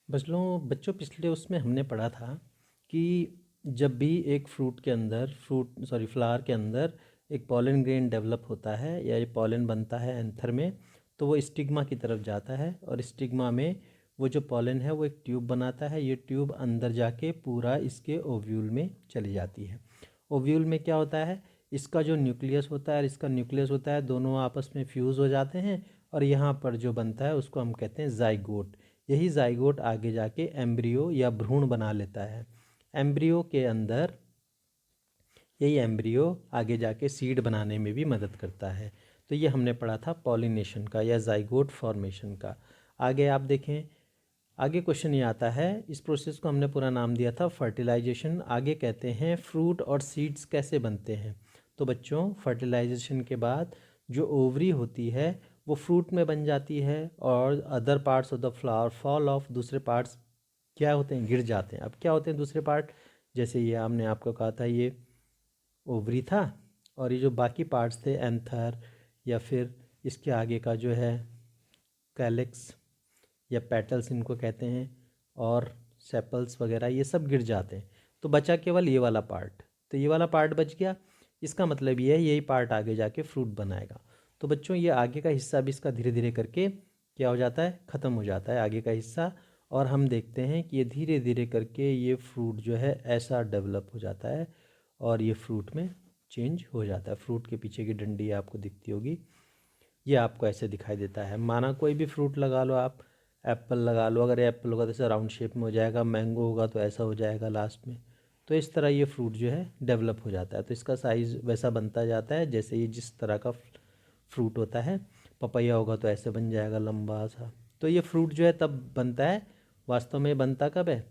बच्चों पिछले उसमें हमने पढ़ा था कि जब भी एक फ्लावर के अंदर एक पॉलन ग्रेन डेवलप होता है या ये पॉलन बनता है एंथर में, तो वो स्टिग्मा की तरफ जाता है और स्टिग्मा में वो जो पॉलन है वो एक ट्यूब बनाता है। ये ट्यूब अंदर जाके पूरा इसके ओव्यूल में चली जाती है। ओव्यूल में क्या होता है, इसका जो न्यूक्लियस होता है और इसका न्यूक्लियस होता है, दोनों आपस में फ्यूज़ हो जाते हैं और यहाँ पर जो बनता है उसको हम कहते हैं जाइगोट। यही जाइगोट आगे जाके एम्ब्रियो या भ्रूण बना लेता है। एम्ब्रियो के अंदर यही एम्ब्रियो आगे जाके सीड बनाने में भी मदद करता है। तो ये हमने पढ़ा था पॉलिनेशन का या जाइगोट फॉर्मेशन का। आगे आप देखें, आगे क्वेश्चन ये आता है, इस प्रोसेस को हमने पूरा नाम दिया था फर्टिलाइजेशन। आगे कहते हैं फ्रूट और सीड्स कैसे बनते हैं। तो बच्चों, फर्टिलाइजेशन के बाद जो ओवरी होती है वो फ्रूट में बन जाती है और other parts of the flower fall of. दूसरे पार्ट्स क्या होते हैं, गिर जाते हैं। अब क्या होते हैं दूसरे पार्ट, जैसे ये हमने आपको कहा था ये ओवरी था और ये जो बाकी पार्ट्स थे एंथर या फिर इसके आगे का जो है कैलिक्स या पेटल्स इनको कहते हैं और सेपल्स वगैरह, ये सब गिर जाते हैं। तो बचा केवल ये वाला पार्ट। तो ये वाला पार्ट बच गया, इसका मतलब ये है यही पार्ट आगे जाके फ्रूट बनाएगा। तो बच्चों, ये आगे का हिस्सा भी इसका धीरे धीरे करके क्या हो जाता है, ख़त्म हो जाता है आगे का हिस्सा। और हम देखते हैं कि ये धीरे धीरे करके ये फ्रूट जो है ऐसा डेवलप हो जाता है और ये फ्रूट में चेंज हो जाता है। फ्रूट के पीछे की डंडी आपको दिखती होगी, ये आपको ऐसे दिखाई देता है। माना कोई भी फ्रूट लगा लो आप, एप्पल लगा लो, अगर एप्पल होगा तो ऐसे राउंड शेप में हो जाएगा, मैंगो होगा तो ऐसा हो जाएगा लास्ट में। तो इस तरह ये फ्रूट जो है डेवलप हो जाता है। तो इसका साइज़ वैसा बनता जाता है जैसे ये जिस तरह का फ्रूट होता है। पपैया होगा तो ऐसे बन जाएगा लंबा सा। तो ये फ्रूट जो है तब बनता है, वास्तव में बनता कब है,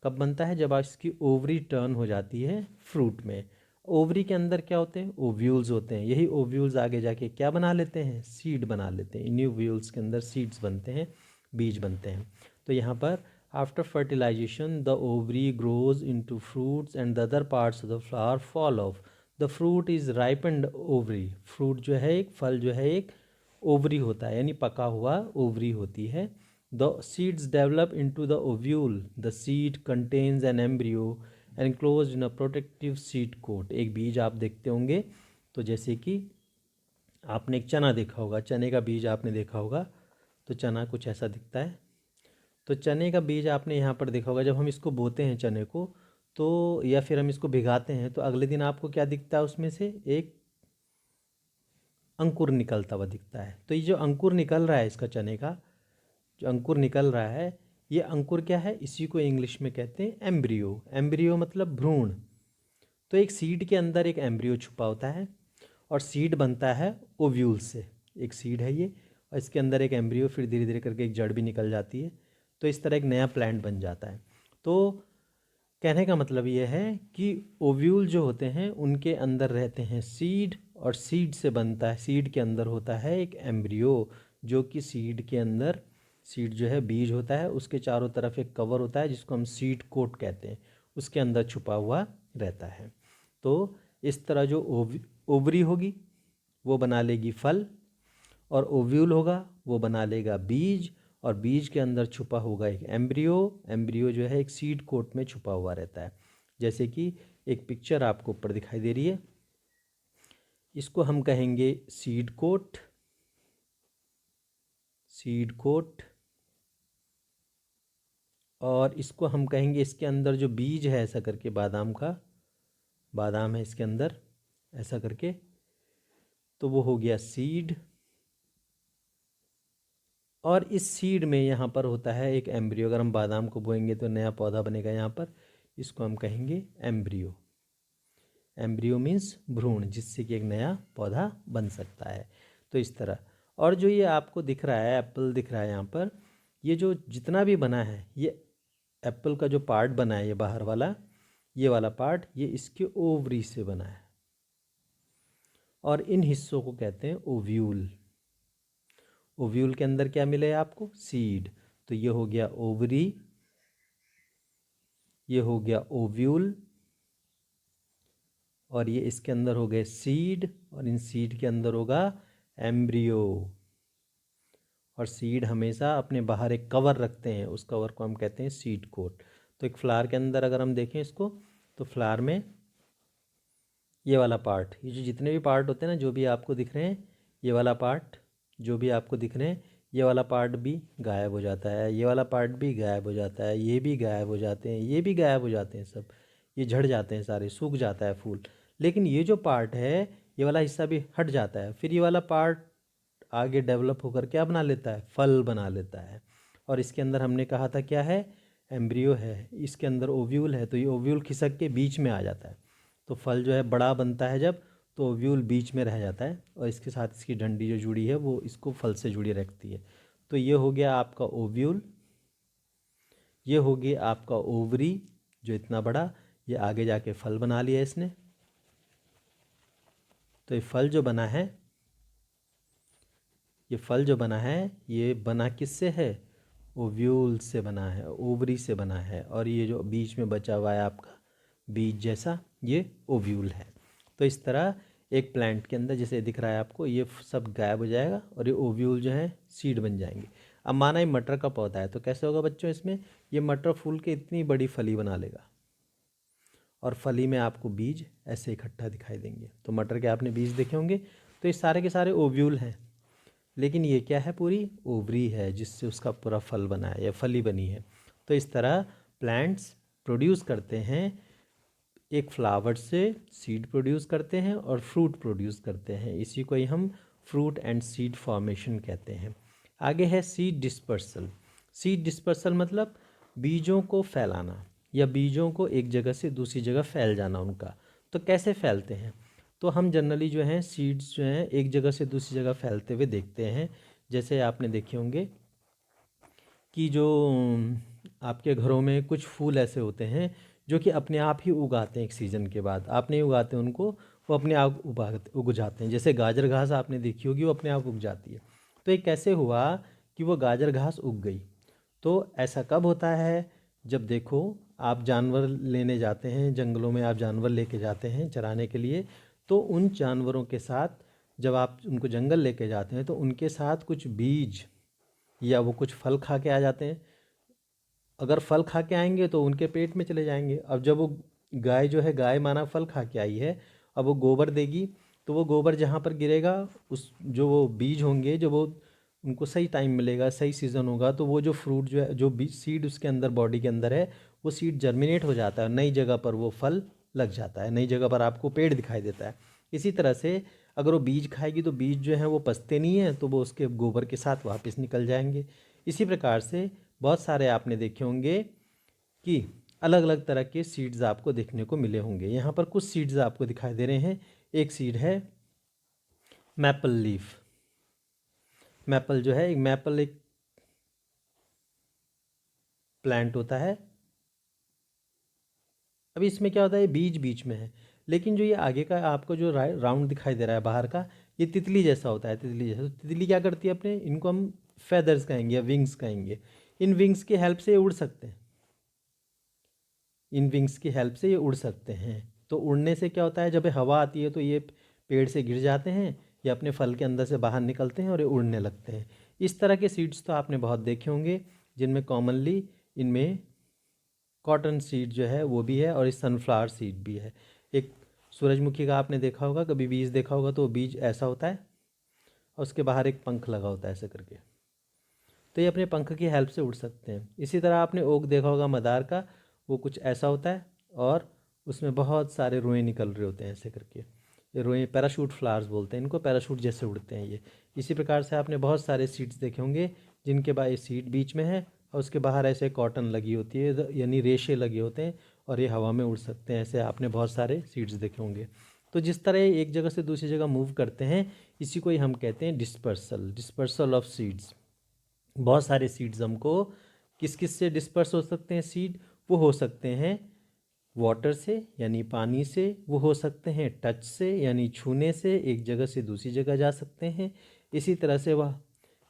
कब बनता है, जब इसकी ओवरी टर्न हो जाती है फ्रूट में। ओवरी के अंदर क्या होते हैं, ओव्यूल्स होते हैं। यही ओव्यूल्स आगे जाके क्या बना लेते हैं, सीड बना लेते हैं। इन्हीं ओव्यूल्स के अंदर सीड्स बनते हैं, बीज बनते हैं। तो यहाँ पर after fertilisation the ovary grows into fruits and the other parts of the flower fall off. The fruit is ripened ovary. Fruit जो है, एक फल जो है एक ओवरी होता है, यानी पका हुआ ओवरी होती है। The seeds develop into the ovule. The seed contains an embryo enclosed in a protective seed coat. एक बीज आप देखते होंगे, तो जैसे कि आपने एक चना देखा होगा, चने का बीज आपने देखा होगा, तो चना कुछ ऐसा दिखता है। तो चने का बीज आपने यहाँ पर देखा होगा, जब हम इसको बोते हैं चने को, तो या फिर हम इसको भिगाते हैं, तो अगले दिन आपको क्या दिखता है, उसमें से एक अंकुर निकलता हुआ दिखता है। तो ये जो अंकुर निकल रहा है इसका, चने का जो अंकुर निकल रहा है, ये अंकुर क्या है, इसी को इंग्लिश में कहते हैं एम्ब्रियो। एम्ब्रियो मतलब भ्रूण। तो एक सीड के अंदर एक एम्ब्रियो छुपा होता है और सीड बनता है ओव्यूल से। एक सीड है ये और इसके अंदर एक एम्ब्रियो, फिर धीरे धीरे करके एक जड़ भी निकल जाती है। तो इस तरह एक नया प्लांट बन जाता है। तो कहने का मतलब ये है कि ओव्यूल जो होते हैं उनके अंदर रहते हैं सीड और सीड से बनता है, सीड के अंदर होता है एक एम्ब्रियो, जो कि सीड के अंदर, सीड जो है बीज होता है, उसके चारों तरफ एक कवर होता है जिसको हम सीड कोट कहते हैं, उसके अंदर छुपा हुआ रहता है। तो इस तरह जो ओवरी होगी वो बना लेगी फल और ओव्यूल होगा वो बना लेगा बीज और बीज के अंदर छुपा होगा एक एम्ब्रियो। एम्ब्रियो जो है एक सीड कोट में छुपा हुआ रहता है, जैसे कि एक पिक्चर आपको ऊपर दिखाई दे रही है। इसको हम कहेंगे सीड कोट, सीड कोट। और इसको हम कहेंगे, इसके अंदर जो बीज है ऐसा करके, बादाम का, बादाम है इसके अंदर ऐसा करके, तो वो हो गया सीड। और इस सीड में यहाँ पर होता है एक एम्ब्रियो। अगर हम बादाम को बोएंगे तो नया पौधा बनेगा यहाँ पर, इसको हम कहेंगे एम्ब्रियो। एम्ब्रियो मीन्स भ्रूण, जिससे कि एक नया पौधा बन सकता है। तो इस तरह, और जो ये आपको दिख रहा है, एप्पल दिख रहा है यहाँ पर, ये जो जितना भी बना है, ये एप्पल का जो पार्ट बना है, ये बाहर वाला, ये वाला पार्ट, ये इसके ओवरी से बना है और इन हिस्सों को कहते हैं ओव्यूल। ओव्यूल के अंदर क्या मिले आपको, सीड। तो ये हो गया ओवरी, ये हो गया ओव्यूल, और ये इसके अंदर हो गए सीड, और इन सीड के अंदर होगा एम्ब्रियो। और सीड हमेशा अपने बाहर एक कवर रखते हैं, उस कवर को हम कहते हैं सीड कोट। तो एक फ्लावर के अंदर अगर हम देखें इसको, तो फ्लावर में ये वाला पार्ट, ये जो जितने भी पार्ट होते हैं ना, जो भी आपको दिख रहे हैं, ये वाला पार्ट जो भी आपको दिख रहे हैं, ये वाला पार्ट भी गायब हो जाता है, ये वाला पार्ट भी गायब हो जाता है, ये भी गायब हो जाते हैं, ये भी गायब हो जाते हैं, सब ये झड़ जाते हैं सारे, सूख जाता है फूल। लेकिन ये जो पार्ट है, ये वाला हिस्सा भी हट जाता है, फिर ये वाला पार्ट आगे डेवलप होकर क्या बना लेता है, फल बना लेता है। और इसके अंदर हमने कहा था क्या है, एम्ब्रियो है, इसके अंदर ओव्यूल है, तो ये ओव्यूल खिसक के बीच में आ जाता है। तो फल जो है बड़ा बनता है जब, तो ओव्यूल बीच में रह जाता है और इसके साथ इसकी डंडी जो जुड़ी है वो इसको फल से जुड़ी रखती है। तो ये हो गया आपका ओव्यूल, ये हो गया आपका ओवरी जो इतना बड़ा, ये आगे जाके फल बना लिया इसने। तो ये फल जो बना है, ये फल जो बना है, ये बना किससे है, ओव्यूल से बना है, ओवरी से बना है। और ये जो बीच में बचा हुआ है आपका बीज जैसा, ये ओव्यूल है। तो इस तरह एक प्लांट के अंदर जैसे दिख रहा है आपको, ये सब गायब हो जाएगा और ये ओव्यूल जो है सीड बन जाएंगे। अब माना ये मटर का पौधा है, तो कैसे होगा बच्चों, इसमें ये मटर फूल के इतनी बड़ी फली बना लेगा और फली में आपको बीज ऐसे इकट्ठा दिखाई देंगे। तो मटर के आपने बीज देखे होंगे। तो ये सारे के सारे ओव्यूल हैं, लेकिन ये क्या है, पूरी ओवरी है जिससे उसका पूरा फल बना है या फली बनी है। तो इस तरह प्लांट्स प्रोड्यूस करते हैं, एक फ्लावर से सीड प्रोड्यूस करते हैं और फ्रूट प्रोड्यूस करते हैं। इसी को ही हम फ्रूट एंड सीड फॉर्मेशन कहते हैं। आगे है सीड डिस्पर्सल। सीड डिस्पर्सल मतलब बीजों को फैलाना या बीजों को एक जगह से दूसरी जगह फैल जाना उनका। तो कैसे फैलते हैं, तो हम जनरली जो हैं सीड्स जो हैं एक जगह से दूसरी जगह फैलते हुए देखते हैं। जैसे आपने देखे होंगे कि जो आपके घरों में कुछ फूल ऐसे होते हैं जो कि अपने आप ही उगाते हैं, एक सीज़न के बाद आप नहीं उगाते उनको, वो अपने आप उग जाते हैं। जैसे गाजर घास आपने देखी होगी, वो अपने आप उग जाती है। तो ये कैसे हुआ कि वो गाजर घास उग गई, तो ऐसा कब होता है, जब देखो आप जानवर लेने जाते हैं जंगलों में, आप जानवर लेके जाते हैं चराने के लिए, तो उन जानवरों के साथ जब आप उनको जंगल लेके जाते हैं तो उनके साथ कुछ बीज या वो कुछ फल खा के आ जाते हैं। अगर फल खा के आएंगे तो उनके पेट में चले जाएंगे। अब जब वो गाय जो है, गाय माना फल खा के आई है, अब वो गोबर देगी, तो वो गोबर जहाँ पर गिरेगा, उस जो वो बीज होंगे, जो वो उनको सही टाइम मिलेगा, सही सीज़न होगा, तो वो जो फ्रूट जो है, जो बीज सीड उसके अंदर बॉडी के अंदर है, वो सीड जर्मिनेट हो जाता है, नई जगह पर वो फल लग जाता है, नई जगह पर आपको पेड़ दिखाई देता है। इसी तरह से अगर वो बीज खाएगी तो बीज जो है वो पचते नहीं हैं, तो वो उसके गोबर के साथ वापस निकल जाएंगे। इसी प्रकार से बहुत सारे आपने देखे होंगे कि अलग अलग तरह के सीड्स आपको देखने को मिले होंगे। यहाँ पर कुछ सीड्स आपको दिखाई दे रहे हैं। एक सीड है मैपल लीफ। मैपल जो है, एक मैपल एक प्लांट होता है। अभी इसमें क्या होता है, बीज बीच में है, लेकिन जो ये आगे का आपको जो राउंड दिखाई दे रहा है बाहर का, ये तितली जैसा होता है, तितली जैसा। तो तितली क्या करती है, अपने इनको हम फेदर्स कहेंगे या विंग्स कहेंगे, इन विंग्स की हेल्प से ये उड़ सकते हैं, इन विंग्स की हेल्प से ये उड़ सकते हैं। तो उड़ने से क्या होता है, जब हवा आती है तो ये पेड़ से गिर जाते हैं या अपने फल के अंदर से बाहर निकलते हैं और ये उड़ने लगते हैं। इस तरह के सीड्स तो आपने बहुत देखे होंगे, जिनमें कॉमनली इनमें कॉटन सीड जो है वो भी है और इस सनफ्लावर सीड भी है। एक सूरजमुखी का आपने देखा होगा, कभी बीज देखा होगा, तो वो बीज ऐसा होता है और उसके बाहर एक पंख लगा होता है ऐसे करके, तो ये अपने पंख की हेल्प से उड़ सकते हैं। इसी तरह आपने ओक देखा होगा मदार का, वो कुछ ऐसा होता है और उसमें बहुत सारे रोए निकल रहे होते हैं ऐसे करके। ये रोए पैराशूट फ्लावर्स बोलते हैं इनको, पैराशूट जैसे उड़ते हैं ये। इसी प्रकार से आपने बहुत सारे सीड्स देखे होंगे जिनके बाद ये सीड बीच में है और उसके बाहर ऐसे कॉटन लगी होती है, यानी रेशे लगे होते हैं और ये हवा में उड़ सकते हैं। ऐसे आपने बहुत सारे सीड्स देखे होंगे। तो जिस तरह ये एक जगह से दूसरी जगह मूव करते हैं, इसी को ही हम कहते हैं डिस्पर्सल, डिस्पर्सल ऑफ सीड्स। बहुत सारे सीड्स हमको किस किस से डिस्पर्स हो सकते हैं सीड, वो हो सकते हैं वाटर से यानी पानी से, वो हो सकते हैं टच से यानी छूने से, एक जगह से दूसरी जगह जा सकते हैं। इसी तरह से वह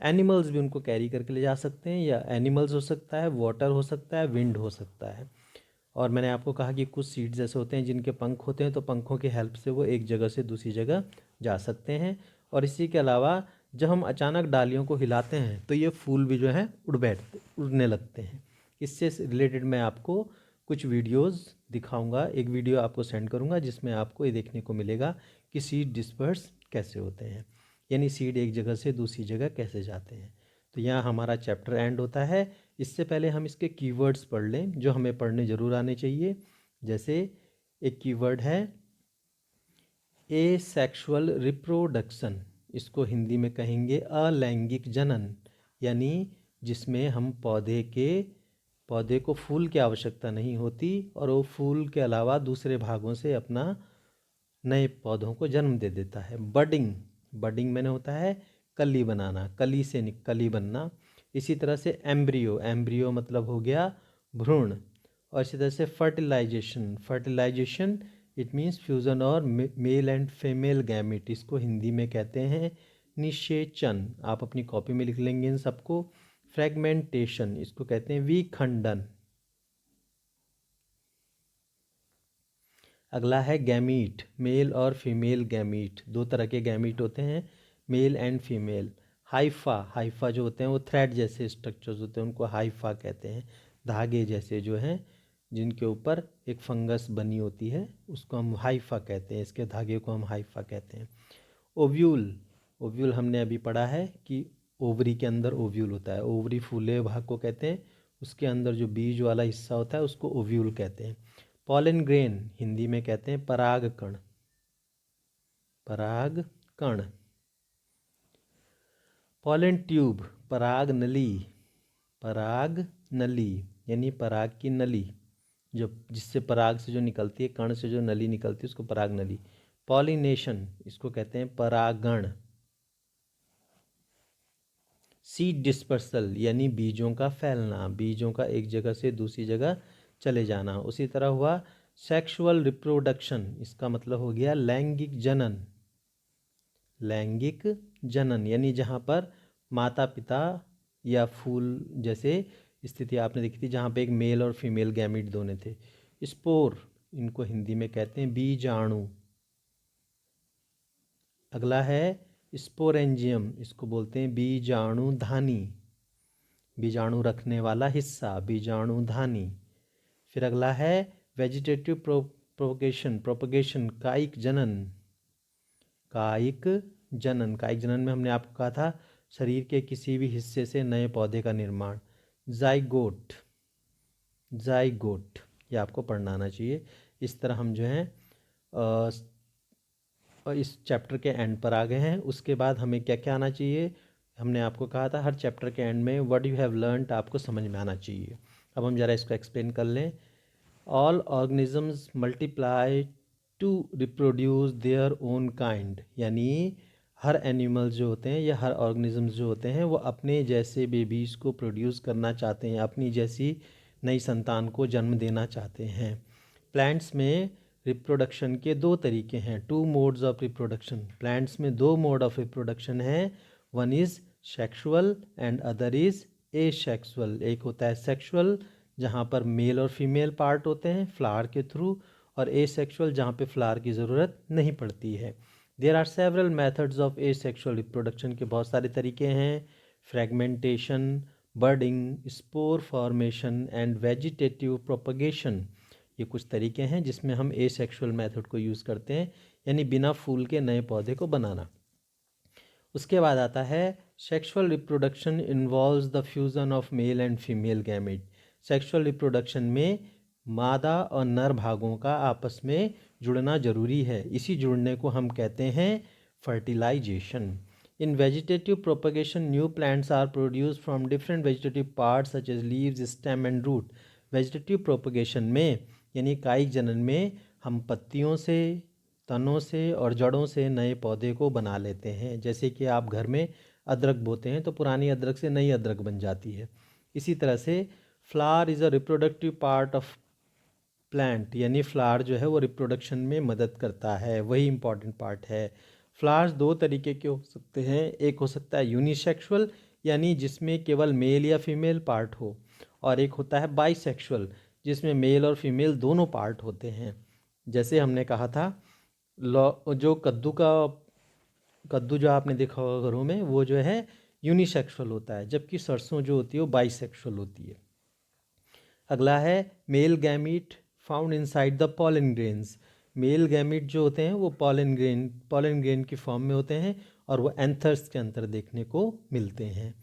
एनिमल्स भी उनको कैरी करके ले जा सकते हैं, या एनिमल्स हो सकता है, वाटर हो सकता है, विंड हो सकता है। और मैंने आपको कहा कि कुछ सीड्स ऐसे होते हैं जिनके पंख होते हैं, तो पंखों की हेल्प से वो एक जगह से दूसरी जगह जा सकते हैं। और इसी के अलावा जब हम अचानक डालियों को हिलाते हैं तो ये फूल भी जो है उड़ने लगते हैं। इससे रिलेटेड मैं आपको कुछ वीडियोस दिखाऊंगा, एक वीडियो आपको सेंड करूंगा जिसमें आपको ये देखने को मिलेगा कि सीड डिस्पर्स कैसे होते हैं, यानी सीड एक जगह से दूसरी जगह कैसे जाते हैं। तो यहाँ हमारा चैप्टर एंड होता है। इससे पहले हम इसके कीवर्ड्स पढ़ लें जो हमें पढ़ने ज़रूर आने चाहिए। जैसे एक कीवर्ड है एसेक्सुअल रिप्रोडक्शन, इसको हिंदी में कहेंगे अलैंगिक जनन, यानी जिसमें हम पौधे को फूल की आवश्यकता नहीं होती और वो फूल के अलावा दूसरे भागों से अपना नए पौधों को जन्म दे देता है। बडिंग मैंने होता है कली बनाना, कली बनना। इसी तरह से एम्ब्रियो मतलब हो गया भ्रूण। और इसी तरह से फर्टिलाइजेशन इट मीन्स फ्यूज़न और मेल एंड फीमेल गैमेट, इसको हिंदी में कहते हैं निषेचन। आप अपनी कॉपी में लिख लेंगे इन सबको। फ्रेगमेंटेशन, इसको कहते हैं विखंडन। अगला है गैमीट, मेल और फीमेल गैमीट। दो तरह के गैमीट होते हैं, मेल एंड फीमेल। हाइफा जो होते हैं वो थ्रेड जैसे स्ट्रक्चर्स होते हैं, उनको हाइफा कहते हैं। धागे जैसे जो हैं जिनके ऊपर एक फंगस बनी होती है उसको हम हाइफा कहते हैं, इसके धागे को हम हाइफा कहते हैं। ओव्यूल हमने अभी पढ़ा है कि ओवरी के अंदर ओव्यूल होता है, ओवरी फूले भाग को कहते हैं, उसके अंदर जो बीज वाला हिस्सा होता है उसको ओव्यूल कहते हैं। पॉलन ग्रेन हिंदी में कहते हैं परागकण। पॉलन ट्यूब पराग नली यानी पराग की नली, जो जिससे पराग से जो निकलती है, कण से जो नली निकलती है उसको पराग नली। पॉलिनेशन इसको कहते हैं परागण। सीड डिस्पर्सल यानी बीजों का फैलना, बीजों का एक जगह से दूसरी जगह चले जाना। उसी तरह हुआ सेक्सुअल रिप्रोडक्शन, इसका मतलब हो गया लैंगिक जनन यानी जहाँ पर माता पिता या फूल जैसे स्थिति आपने देखी थी जहाँ पे एक मेल और फीमेल गैमीट दोनों थे। स्पोर इनको हिंदी में कहते हैं बीजाणु। अगला है स्पोरेंजियम, इसको बोलते हैं बीजाणुधानी, बीजाणु रखने वाला हिस्सा बीजाणुधानी। फिर अगला है वेजिटेटिव प्रोपगेशन कायिक जनन में हमने आपको कहा था शरीर के किसी भी हिस्से से नए पौधे का निर्माण। जाइगोट ये आपको पढ़ना आना चाहिए। इस तरह हम जो हैं और इस चैप्टर के एंड पर आ गए हैं। उसके बाद हमें क्या क्या आना चाहिए, हमने आपको कहा था हर चैप्टर के एंड में व्हाट यू हैव लर्नड आपको समझ में आना चाहिए। अब हम ज़रा इसको एक्सप्लेन कर लें। All organisms multiply two reproduce their own kind, यानी हर एनिमल्स जो होते हैं या हर ऑर्गेनिजम्स जो होते हैं वो अपने जैसे बेबीज़ को प्रोड्यूस करना चाहते हैं, अपनी जैसी नई संतान को जन्म देना चाहते हैं। प्लांट्स में रिप्रोडक्शन के दो तरीके हैं, 2 मोड्स ऑफ रिप्रोडक्शन। प्लांट्स में 2 मोड ऑफ रिप्रोडक्शन है, one is sexual and other is asexual. एक होता है सेक्सुअल जहाँ पर मेल और फीमेल पार्ट होते हैं फ्लावर के थ्रू, और एसेक्सुअल जहाँ पे फ्लावर की ज़रूरत नहीं पड़ती है। There are several methods of asexual reproduction के बहुत सारे तरीके हैं, fragmentation, budding, spore formation and vegetative propagation. ये कुछ तरीके हैं जिसमें हम एसेक्सुअल मेथड को यूज़ करते हैं, यानी बिना फूल के नए पौधे को बनाना। उसके बाद आता है sexual reproduction involves the fusion of male and female gamete. Sexual reproduction में मादा और नर भागों का आपस में जुड़ना जरूरी है, इसी जुड़ने को हम कहते हैं fertilisation. In vegetative propagation new plants are produced from different vegetative parts such as leaves, stem and root. Vegetative propagation में यानी कायिक जनन में हम पत्तियों से, तनों से और जड़ों से नए पौधे को बना लेते हैं। जैसे कि आप घर में अदरक बोते हैं तो पुरानी अदरक से नई अदरक बन जाती है। इसी तरह से flower is a reproductive part of plant, यानी फ्लावर जो है वो रिप्रोडक्शन में मदद करता है, वही इंपॉर्टेंट पार्ट है। फ्लावर्स दो तरीके के हो सकते हैं, एक हो सकता है यूनिसेक्सुअल यानी जिसमें केवल मेल या फीमेल पार्ट हो, और एक होता है बाइसेक्सुअल जिसमें मेल और फीमेल दोनों पार्ट होते हैं। जैसे हमने कहा था जो कद्दू का कद्दू जो आपने देखा होगा घरों में वो जो है यूनिसेक्सुअल होता है, जबकि सरसों जो होती है वो बाइसेक्सुअल होती है। अगला है male gamete found inside the pollen grains. Male gamete जो होते हैं वो पॉलन ग्रेन की फॉर्म में होते हैं और वो एंथर्स के अंदर देखने को मिलते हैं।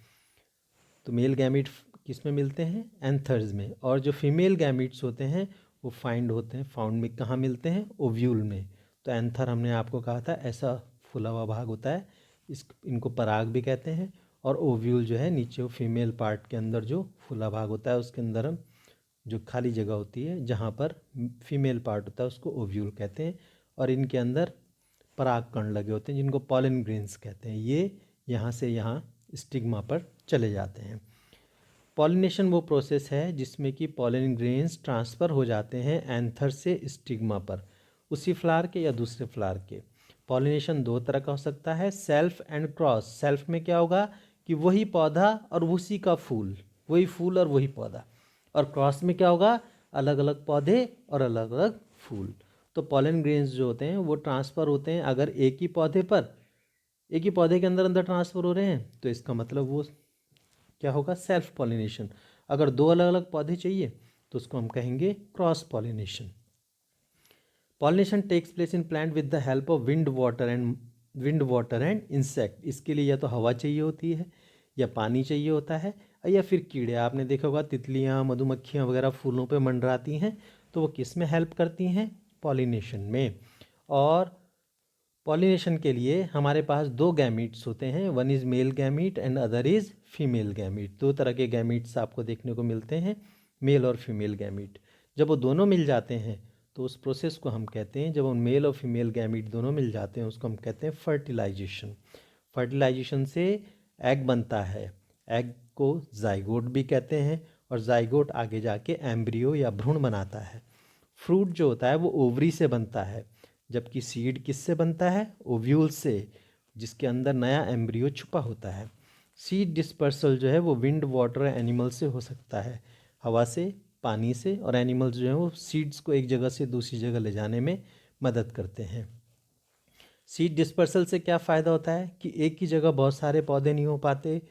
तो मेल गैमीट किस में मिलते हैं? एंथर्स में। और जो फीमेल गैमीट्स होते हैं वो फाउंड में कहाँ मिलते हैं? ओव्यूल में। तो एंथर हमने आपको कहा था ऐसा फूला हुआ भाग होता है, इनको पराग भी कहते हैं। और ओव्यूल जो है नीचे वो फीमेल पार्ट के अंदर जो फूला भाग होता है उसके अंदर हम जो खाली जगह होती है जहाँ पर फीमेल पार्ट होता है उसको ओव्यूल कहते हैं। और इनके अंदर पराग कण लगे होते हैं जिनको पॉलन ग्रेन्स कहते हैं। ये यहाँ से यहाँ स्टिग्मा पर चले जाते हैं। पॉलिनेशन वो प्रोसेस है जिसमें कि पॉलन ग्रेन्स ट्रांसफ़र हो जाते हैं एंथर से स्टिग्मा पर, उसी फ्लावर के या दूसरे फ्लावर के। पॉलिनेशन दो तरह का हो सकता है, सेल्फ एंड क्रॉस। सेल्फ में क्या होगा कि वही पौधा और उसी का फूल, वही फूल और वही पौधा। और क्रॉस में क्या होगा? अलग अलग पौधे और अलग अलग फूल। तो पॉलन ग्रेन्स जो होते हैं वो ट्रांसफ़र होते हैं अगर एक ही पौधे के अंदर अंदर ट्रांसफ़र हो रहे हैं तो इसका मतलब वो क्या होगा? Self pollination. अगर दो अलग अलग पौधे चाहिए तो उसको हम कहेंगे cross pollination. Pollination takes place in plant with the help of wind water and insect. इसके लिए या तो हवा चाहिए होती है या पानी चाहिए होता है या फिर कीड़े। आपने देखा होगा तितलियाँ, मधुमक्खियाँ वगैरह फूलों पे मंडराती हैं, तो वो किस में हेल्प करती हैं? पॉलिनेशन में। और पॉलिनेशन के लिए हमारे पास दो गैमीट्स होते हैं, one is male gamete and other is female gamete. दो तरह के गैमीट्स आपको देखने को मिलते हैं, मेल और फीमेल गैमीट। जब वो दोनों मिल जाते हैं तो उस प्रोसेस को हम कहते हैं, जब वो मेल और फीमेल गैमीट दोनों मिल जाते हैं उसको हम कहते हैं फर्टिलाइजेशन। फर्टिलाइजेशन से एग बनता है, एग को जाइगोट भी कहते हैं, और जाइगोट आगे जाके एम्ब्रियो या भ्रूण बनाता है। फ्रूट जो होता है वो ओवरी से बनता है, जबकि सीड किससे बनता है? ओव्यूल से, जिसके अंदर नया एम्ब्रियो छुपा होता है। सीड डिस्पर्सल जो है वो विंड, वाटर, एनिमल से हो सकता है, हवा से, पानी से। और एनिमल्स जो हैं वो सीड्स को एक जगह से दूसरी जगह ले जाने में मदद करते हैं। सीड डिस्पर्सल से क्या फ़ायदा होता है कि एक ही जगह बहुत सारे पौधे नहीं हो पाते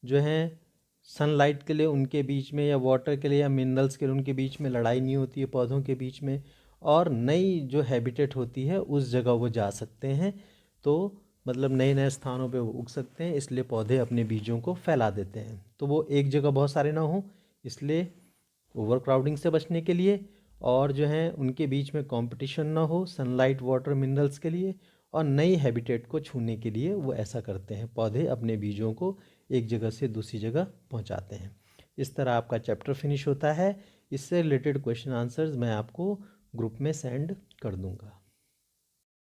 जो हैं, सनलाइट के लिए उनके बीच में या वाटर के लिए या मिनरल्स के लिए उनके बीच में लड़ाई नहीं होती है पौधों के बीच में, और नई जो हैबिटेट होती है उस जगह वो जा सकते हैं। तो मतलब नए नए स्थानों पे वो उग सकते हैं, इसलिए पौधे अपने बीजों को फैला देते हैं। तो वो एक जगह बहुत सारे ना हों, इसलिए ओवर क्राउडिंग से बचने के लिए, और जो है उनके बीच में कंपटीशन ना हो सनलाइट, वाटर, मिनरल्स के लिए, और नई हैबिटेट को छूने के लिए वो ऐसा करते हैं। पौधे अपने बीजों को एक जगह से दूसरी जगह पहुंचाते हैं। इस तरह आपका चैप्टर फिनिश होता है। इससे रिलेटेड क्वेश्चन आंसर्स मैं आपको ग्रुप में सेंड कर दूंगा।